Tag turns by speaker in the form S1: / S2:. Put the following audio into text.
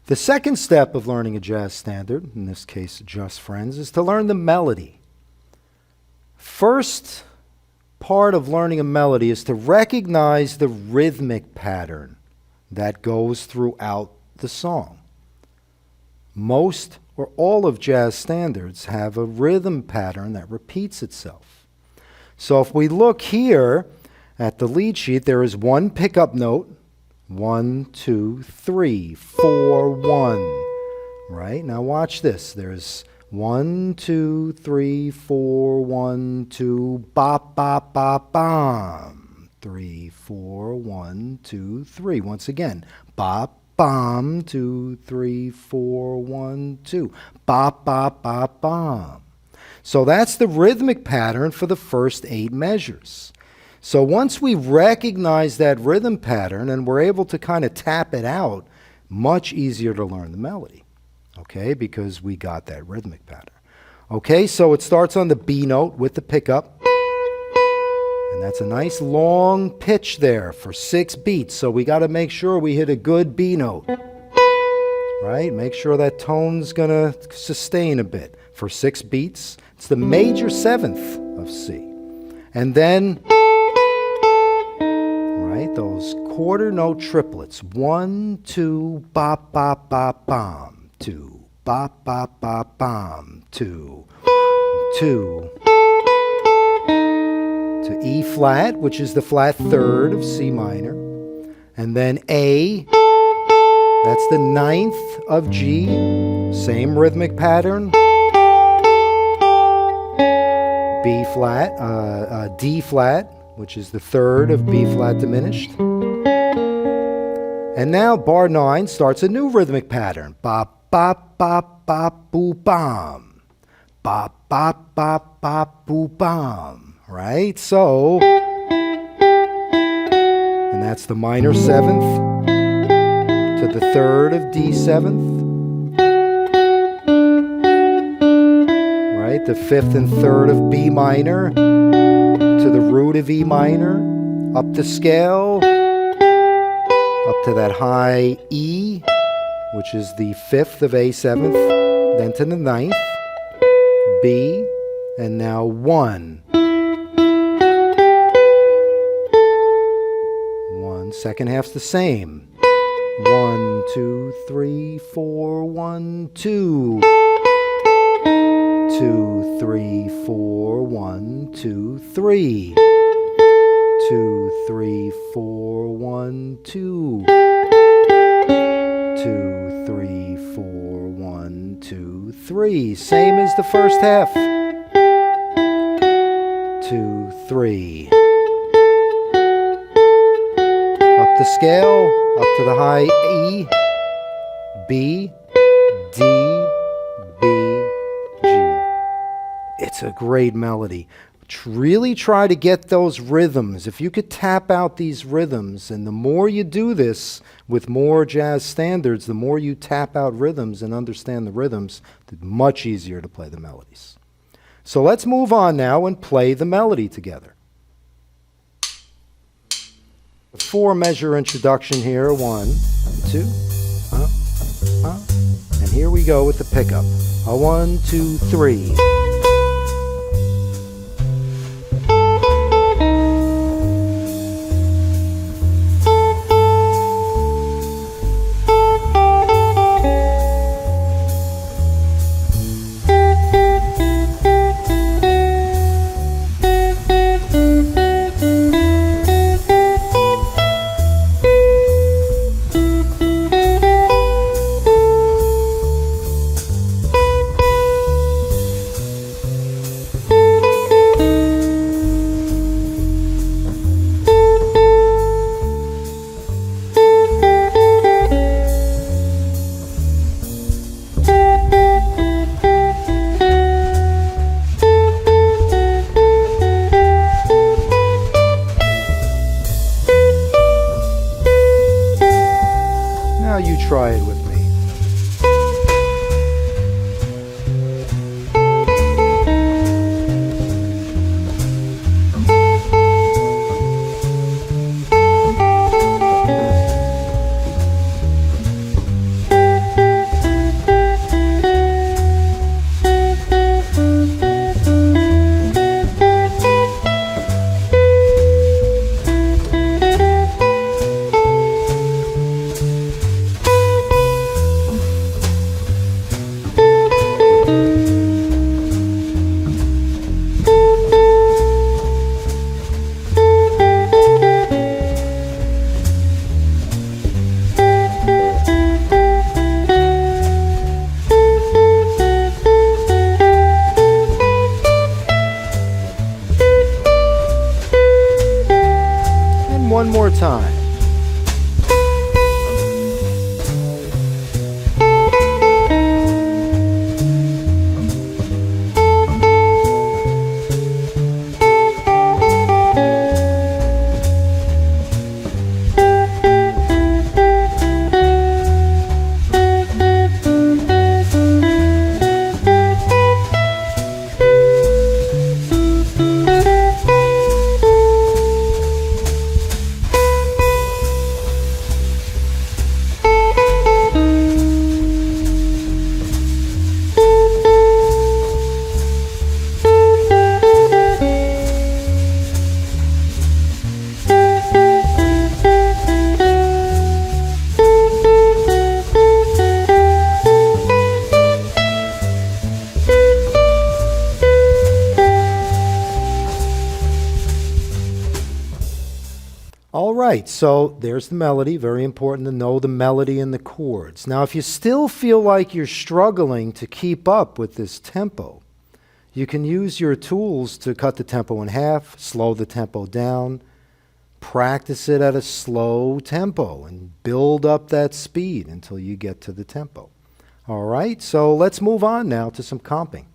S1: The second step of learning a jazz standard, in this case Just Friends, is to learn the melody. First part of learning a melody is to recognize the rhythmic pattern that goes throughout the song. Most or all of jazz standards have a rhythm pattern that repeats itself. So if we look here at the lead sheet, there is one pickup note, 1, 2, 3, 4, 1. Right? Now watch this. There's 1, 2, 3, 4, 1, 2, bop, bop, bop, bom. 3, 4, 1, 2, 3. Once again, bop, bom, 2, 3, 4, 1, 2. Bop, bop, bop, bom. So that's the rhythmic pattern for the first 8 measures. So once we recognize that rhythm pattern and we're able to kind of tap it out, much easier to learn the melody, okay, because we got that rhythmic pattern. Okay, so it starts on the B note with the pickup, and that's a nice long pitch there for 6 beats, so we got to make sure we hit a good B note, right? Make sure that tone's going to sustain a bit for 6 beats. It's the major 7th of C. And then, right, those quarter note triplets. 1, 2, bop, bop, bop, bom. 2, bop, bop, bop, bom. 2, 2. To E flat, which is the flat 3rd of C minor. And then A, that's the 9th of G. Same rhythmic pattern. B flat, D flat, which is the 3rd of B flat diminished. And now bar 9 starts a new rhythmic pattern. Bop, bop, bop, bop, boo, bom. Bop, bop, bop, bop, boo, bom. Right? So, and that's the minor 7th to the 3rd of D 7th. Right? The 5th and 3rd of B minor to the root of E minor, up the scale, up to that high E, which is the 5th of A 7th, then to the 9th, B, and now 1. 1, second half's the same. 1, 2, 3, 4, 1, 2. 2, 3, 4, 1, 2, 3. 2, 3, 4, 1, 2. 2, 3, 4, 1, 2, 3. Same as the first half. 2, 3. Up the scale, up to the high E, B, D, B, G. It's a great melody. Really try to get those rhythms. If you could tap out these rhythms, and the more you do this with more jazz standards, the more you tap out rhythms and understand the rhythms, it's much easier to play the melodies. So let's move on now and play the melody together. 4-measure introduction here. 1, 2, and here we go with the pickup. 1, 2, 3. Try it with me. one more time. All right, so there's the melody. Very important to know the melody and the chords. Now, if you still feel like you're struggling to keep up with this tempo, you can use your tools to cut the tempo in half, slow the tempo down, practice it at a slow tempo, and build up that speed until you get to the tempo. All right, so let's move on now to some comping.